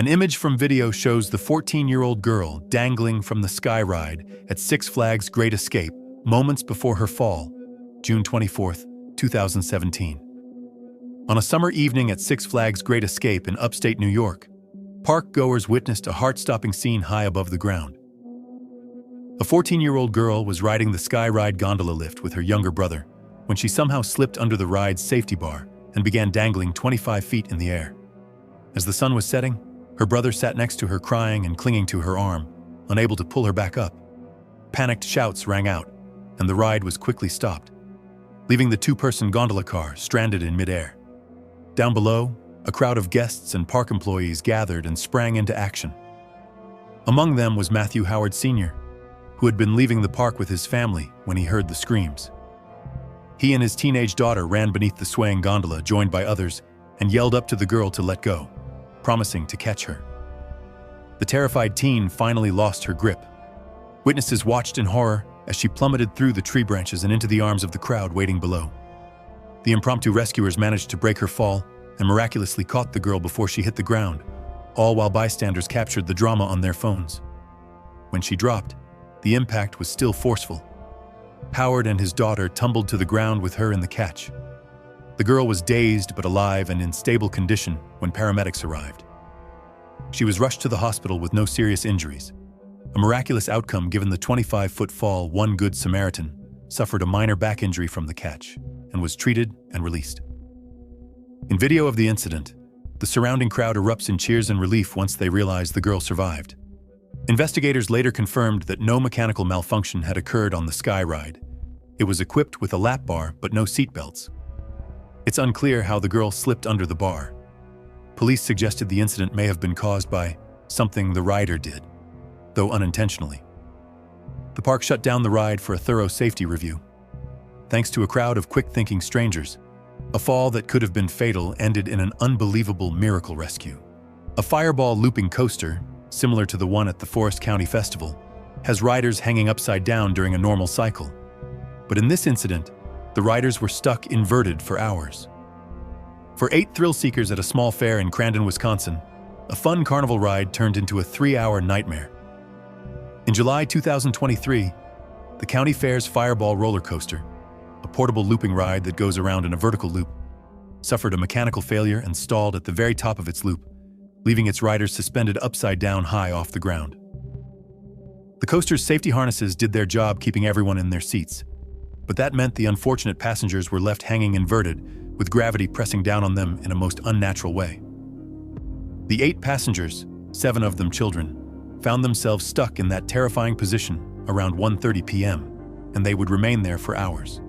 An image from video shows the 14-year-old girl dangling from the sky ride at Six Flags Great Escape moments before her fall, June 24, 2017. On a summer evening at Six Flags Great Escape in upstate New York, park goers witnessed a heart-stopping scene high above the ground. A 14-year-old girl was riding the sky ride gondola lift with her younger brother when she somehow slipped under the ride's safety bar and began dangling 25 feet in the air. As the sun was setting, her brother sat next to her crying and clinging to her arm, unable to pull her back up. Panicked shouts rang out, and the ride was quickly stopped, leaving the two-person gondola car stranded in midair. Down below, a crowd of guests and park employees gathered and sprang into action. Among them was Matthew Howard Sr., who had been leaving the park with his family when he heard the screams. He and his teenage daughter ran beneath the swaying gondola, joined by others, and yelled up to the girl to let go, promising to catch her. The terrified teen finally lost her grip. Witnesses watched in horror as she plummeted through the tree branches and into the arms of the crowd waiting below. The impromptu rescuers managed to break her fall and miraculously caught the girl before she hit the ground, all while bystanders captured the drama on their phones. When she dropped, the impact was still forceful. Howard and his daughter tumbled to the ground with her in the catch. The girl was dazed but alive and in stable condition when paramedics arrived. She was rushed to the hospital with no serious injuries. A miraculous outcome given the 25-foot fall. One Good Samaritan suffered a minor back injury from the catch and was treated and released. In video of the incident, the surrounding crowd erupts in cheers and relief once they realize the girl survived. Investigators later confirmed that no mechanical malfunction had occurred on the sky ride. It was equipped with a lap bar but no seatbelts. It's unclear how the girl slipped under the bar. Police suggested the incident may have been caused by something the rider did, though unintentionally. The park shut down the ride for a thorough safety review. Thanks to a crowd of quick-thinking strangers, a fall that could have been fatal ended in an unbelievable miracle rescue. A fireball looping coaster, similar to the one at the Forest County Festival, has riders hanging upside down during a normal cycle. But in this incident, the riders were stuck inverted for hours. For 8 thrill seekers at a small fair in Crandon, Wisconsin, a fun carnival ride turned into a 3-hour nightmare. In July 2023, the county fair's Fireball roller coaster, a portable looping ride that goes around in a vertical loop, suffered a mechanical failure and stalled at the very top of its loop, leaving its riders suspended upside down high off the ground. The coaster's safety harnesses did their job keeping everyone in their seats, but that meant the unfortunate passengers were left hanging inverted, with gravity pressing down on them in a most unnatural way. The 8 passengers, 7 of them children, found themselves stuck in that terrifying position around 1:30 p.m., and they would remain there for hours.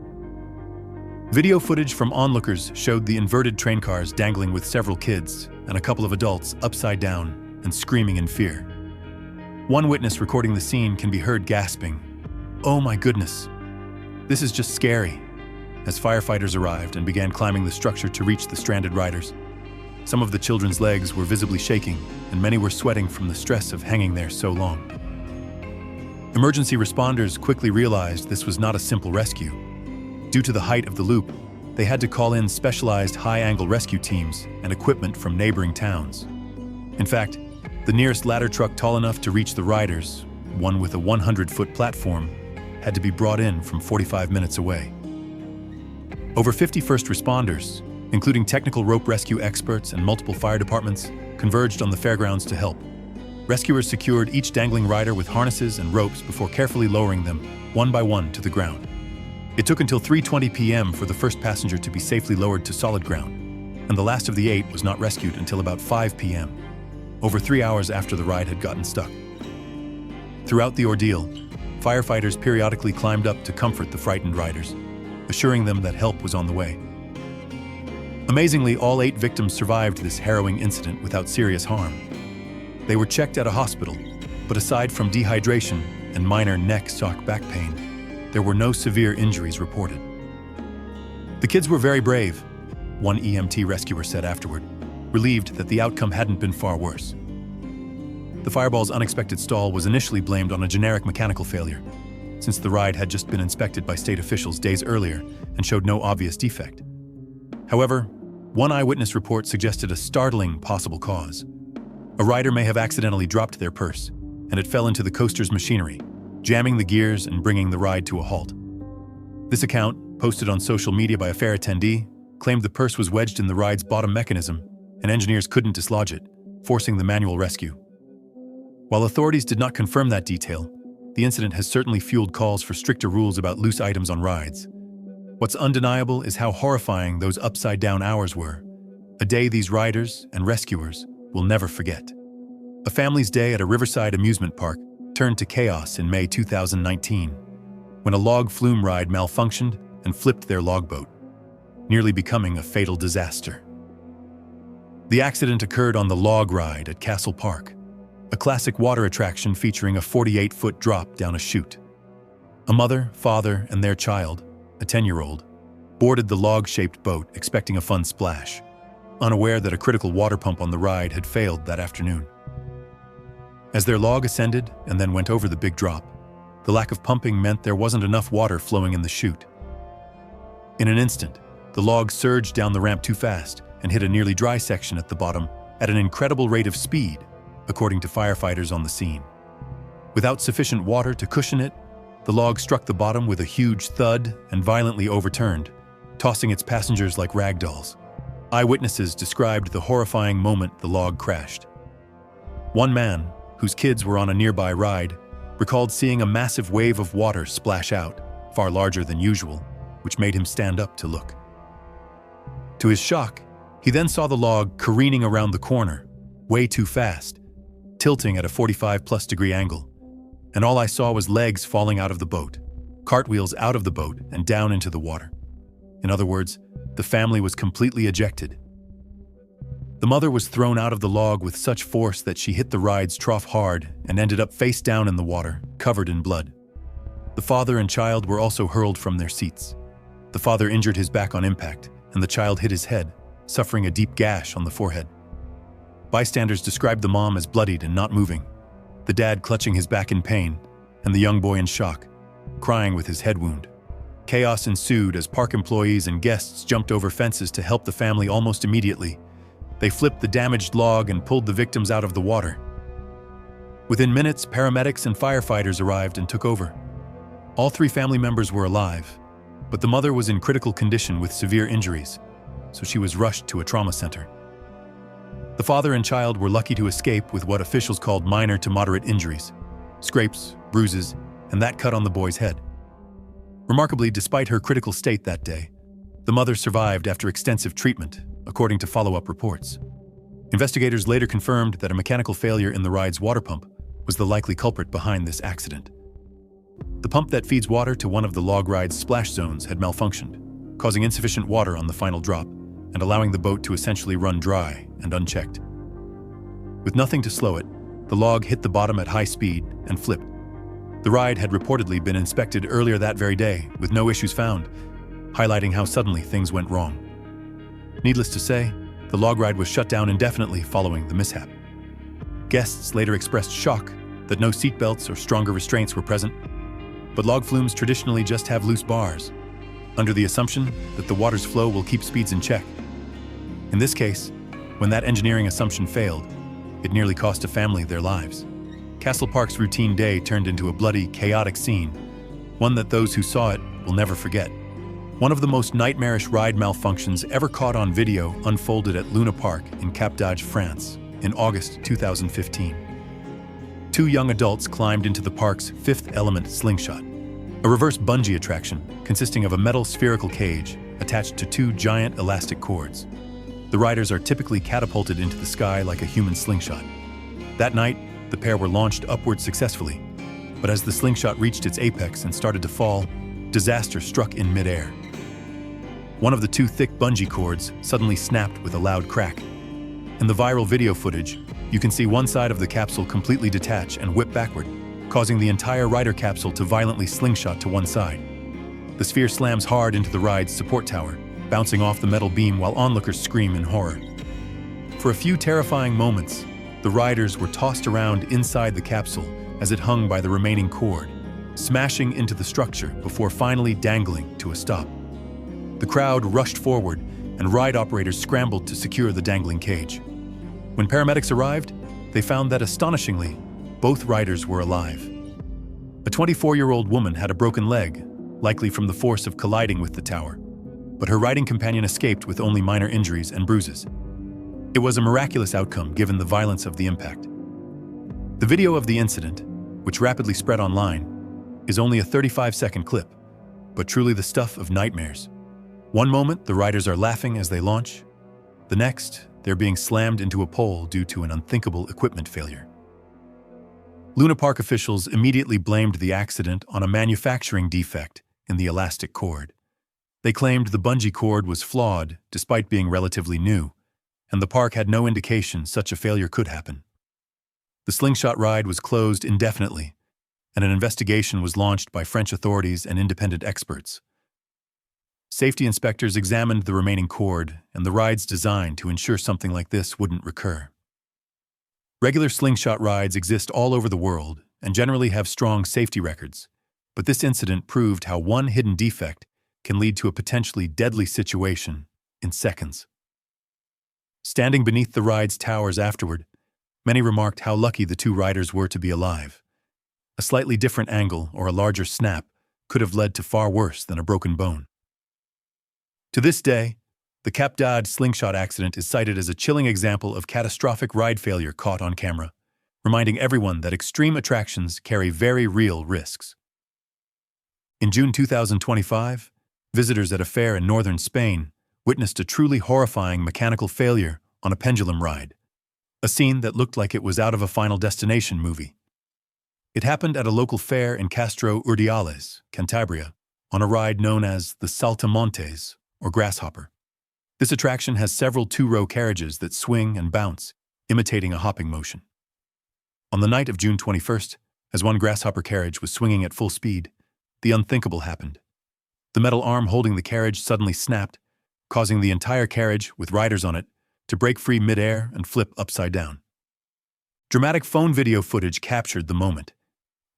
Video footage from onlookers showed the inverted train cars dangling with several kids and a couple of adults upside down and screaming in fear. One witness recording the scene can be heard gasping, "Oh my goodness, this is just scary," as firefighters arrived and began climbing the structure to reach the stranded riders. Some of the children's legs were visibly shaking, and many were sweating from the stress of hanging there so long. Emergency responders quickly realized this was not a simple rescue. Due to the height of the loop, they had to call in specialized high-angle rescue teams and equipment from neighboring towns. In fact, the nearest ladder truck tall enough to reach the riders, one with a 100-foot platform, had to be brought in from 45 minutes away. Over 50 first responders, including technical rope rescue experts and multiple fire departments, converged on the fairgrounds to help. Rescuers secured each dangling rider with harnesses and ropes before carefully lowering them, one by one, to the ground. It took until 3:20 p.m. for the first passenger to be safely lowered to solid ground, and the last of the 8 was not rescued until about 5 p.m., over 3 hours after the ride had gotten stuck. Throughout the ordeal, firefighters periodically climbed up to comfort the frightened riders, assuring them that help was on the way. Amazingly, all 8 victims survived this harrowing incident without serious harm. They were checked at a hospital, but aside from dehydration and minor neck/back pain, there were no severe injuries reported. "The kids were very brave," one EMT rescuer said afterward, relieved that the outcome hadn't been far worse. The Fireball's unexpected stall was initially blamed on a generic mechanical failure, since the ride had just been inspected by state officials days earlier and showed no obvious defect. However, one eyewitness report suggested a startling possible cause. A rider may have accidentally dropped their purse, and it fell into the coaster's machinery, jamming the gears and bringing the ride to a halt. This account, posted on social media by a fair attendee, claimed the purse was wedged in the ride's bottom mechanism, and engineers couldn't dislodge it, forcing the manual rescue. While authorities did not confirm that detail, the incident has certainly fueled calls for stricter rules about loose items on rides. What's undeniable is how horrifying those upside-down hours were, a day these riders and rescuers will never forget. A family's day at a riverside amusement park turned to chaos in May 2019, when a log flume ride malfunctioned and flipped their logboat, nearly becoming a fatal disaster. The accident occurred on the log ride at Castle Park, a classic water attraction featuring a 48-foot drop down a chute. A mother, father, and their child, a 10-year-old, boarded the log-shaped boat expecting a fun splash, unaware that a critical water pump on the ride had failed that afternoon. As their log ascended and then went over the big drop, the lack of pumping meant there wasn't enough water flowing in the chute. In an instant, the log surged down the ramp too fast and hit a nearly dry section at the bottom at an incredible rate of speed, according to firefighters on the scene. Without sufficient water to cushion it, the log struck the bottom with a huge thud and violently overturned, tossing its passengers like rag dolls. Eyewitnesses described the horrifying moment the log crashed. One man, whose kids were on a nearby ride, recalled seeing a massive wave of water splash out, far larger than usual, which made him stand up to look. To his shock, he then saw the log careening around the corner, way too fast, tilting at a 45+ degree angle, and all I saw was legs falling out of the boat, cartwheels out of the boat and down into the water. In other words, the family was completely ejected. The mother was thrown out of the log with such force that she hit the ride's trough hard and ended up face down in the water, covered in blood. The father and child were also hurled from their seats. The father injured his back on impact, and the child hit his head, suffering a deep gash on the forehead. Bystanders described the mom as bloodied and not moving, the dad clutching his back in pain, and the young boy in shock, crying with his head wound. Chaos ensued as park employees and guests jumped over fences to help the family almost immediately. They flipped the damaged log and pulled the victims out of the water. Within minutes, paramedics and firefighters arrived and took over. All 3 family members were alive, but the mother was in critical condition with severe injuries, so she was rushed to a trauma center. The father and child were lucky to escape with what officials called minor to moderate injuries, scrapes, bruises, and that cut on the boy's head. Remarkably, despite her critical state that day, the mother survived after extensive treatment, according to follow-up reports. Investigators later confirmed that a mechanical failure in the ride's water pump was the likely culprit behind this accident. The pump that feeds water to one of the log ride's splash zones had malfunctioned, causing insufficient water on the final drop and allowing the boat to essentially run dry and unchecked. With nothing to slow it, the log hit the bottom at high speed and flipped. The ride had reportedly been inspected earlier that very day, with no issues found, highlighting how suddenly things went wrong. Needless to say, the log ride was shut down indefinitely following the mishap. Guests later expressed shock that no seatbelts or stronger restraints were present, but log flumes traditionally just have loose bars, under the assumption that the water's flow will keep speeds in check. In this case, when that engineering assumption failed, it nearly cost a family their lives. Castle Park's routine day turned into a bloody, chaotic scene, one that those who saw it will never forget. One of the most nightmarish ride malfunctions ever caught on video unfolded at Luna Park in Cap d'Agde, France, in August 2015. 2 young adults climbed into the park's fifth element slingshot, a reverse bungee attraction consisting of a metal spherical cage attached to 2 giant elastic cords. The riders are typically catapulted into the sky like a human slingshot. That night, the pair were launched upward successfully, but as the slingshot reached its apex and started to fall, disaster struck in midair. One of the 2 thick bungee cords suddenly snapped with a loud crack. In the viral video footage, you can see one side of the capsule completely detach and whip backward, causing the entire rider capsule to violently slingshot to one side. The sphere slams hard into the ride's support tower, bouncing off the metal beam while onlookers scream in horror. For a few terrifying moments, the riders were tossed around inside the capsule as it hung by the remaining cord, smashing into the structure before finally dangling to a stop. The crowd rushed forward, and ride operators scrambled to secure the dangling cage. When paramedics arrived, they found that, astonishingly, both riders were alive. A 24-year-old woman had a broken leg, likely from the force of colliding with the tower, but her riding companion escaped with only minor injuries and bruises. It was a miraculous outcome given the violence of the impact. The video of the incident, which rapidly spread online, is only a 35-second clip, but truly the stuff of nightmares. One moment, the riders are laughing as they launch. The next, they're being slammed into a pole due to an unthinkable equipment failure. Luna Park officials immediately blamed the accident on a manufacturing defect in the elastic cord. They claimed the bungee cord was flawed despite being relatively new, and the park had no indication such a failure could happen. The Slingshot ride was closed indefinitely, and an investigation was launched by French authorities and independent experts. Safety inspectors examined the remaining cord and the ride's design to ensure something like this wouldn't recur. Regular Slingshot rides exist all over the world and generally have strong safety records, but this incident proved how one hidden defect can lead to a potentially deadly situation in seconds. Standing beneath the ride's towers afterward, many remarked how lucky the two riders were to be alive. A slightly different angle or a larger snap could have led to far worse than a broken bone. To this day, the Cap d'Agde Slingshot accident is cited as a chilling example of catastrophic ride failure caught on camera, reminding everyone that extreme attractions carry very real risks. In June 2025, visitors at a fair in northern Spain witnessed a truly horrifying mechanical failure on a pendulum ride, a scene that looked like it was out of a Final Destination movie. It happened at a local fair in Castro Urdiales, Cantabria, on a ride known as the Saltamontes, or Grasshopper. This attraction has several two-row carriages that swing and bounce, imitating a hopping motion. On the night of June 21st, as one Grasshopper carriage was swinging at full speed, the unthinkable happened. The metal arm holding the carriage suddenly snapped, causing the entire carriage, with riders on it, to break free mid-air and flip upside down. Dramatic phone video footage captured the moment.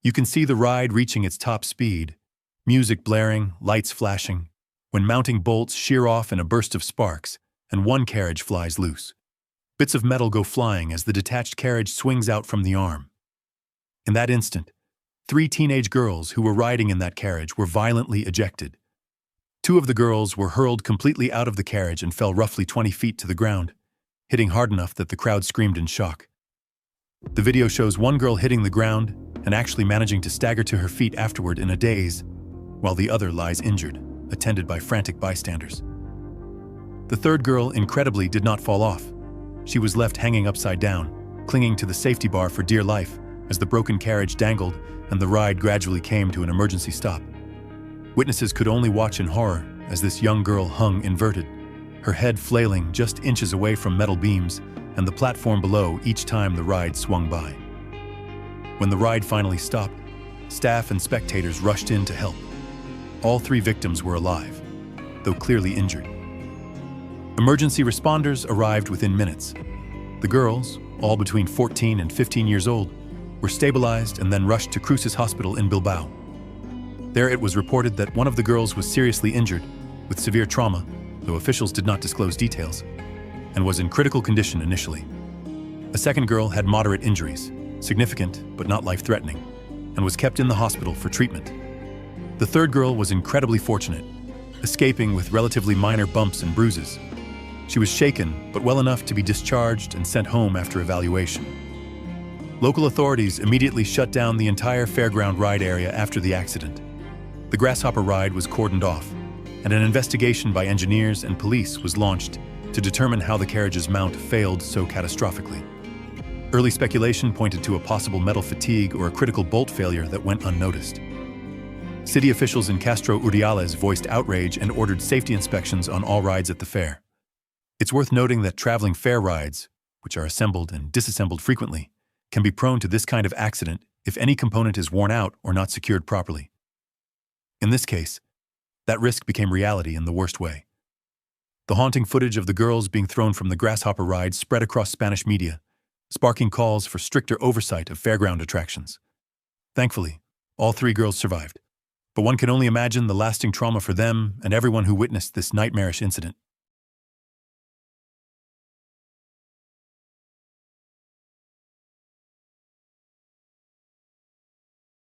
You can see the ride reaching its top speed, music blaring, lights flashing, when mounting bolts shear off in a burst of sparks, and one carriage flies loose. Bits of metal go flying as the detached carriage swings out from the arm. In that instant, 3 teenage girls who were riding in that carriage were violently ejected. 2 of the girls were hurled completely out of the carriage and fell roughly 20 feet to the ground, hitting hard enough that the crowd screamed in shock. The video shows one girl hitting the ground and actually managing to stagger to her feet afterward in a daze, while the other lies injured, attended by frantic bystanders. The third girl, incredibly, did not fall off. She was left hanging upside down, clinging to the safety bar for dear life as the broken carriage dangled and the ride gradually came to an emergency stop. Witnesses could only watch in horror as this young girl hung inverted, her head flailing just inches away from metal beams and the platform below each time the ride swung by. When the ride finally stopped, staff and spectators rushed in to help. All 3 victims were alive, though clearly injured. Emergency responders arrived within minutes. The girls, all between 14 and 15 years old, were stabilized and then rushed to Cruces Hospital in Bilbao. There it was reported that one of the girls was seriously injured, with severe trauma, though officials did not disclose details, and was in critical condition initially. A second girl had moderate injuries, significant but not life-threatening, and was kept in the hospital for treatment. The third girl was incredibly fortunate, escaping with relatively minor bumps and bruises. She was shaken, but well enough to be discharged and sent home after evaluation. Local authorities immediately shut down the entire fairground ride area after the accident. The Grasshopper ride was cordoned off, and an investigation by engineers and police was launched to determine how the carriage's mount failed so catastrophically. Early speculation pointed to a possible metal fatigue or a critical bolt failure that went unnoticed. City officials in Castro Urdiales voiced outrage and ordered safety inspections on all rides at the fair. It's worth noting that traveling fair rides, which are assembled and disassembled frequently, can be prone to this kind of accident if any component is worn out or not secured properly. In this case, that risk became reality in the worst way. The haunting footage of the girls being thrown from the Grasshopper ride spread across Spanish media, sparking calls for stricter oversight of fairground attractions. Thankfully, all 3 girls survived, but one can only imagine the lasting trauma for them and everyone who witnessed this nightmarish incident.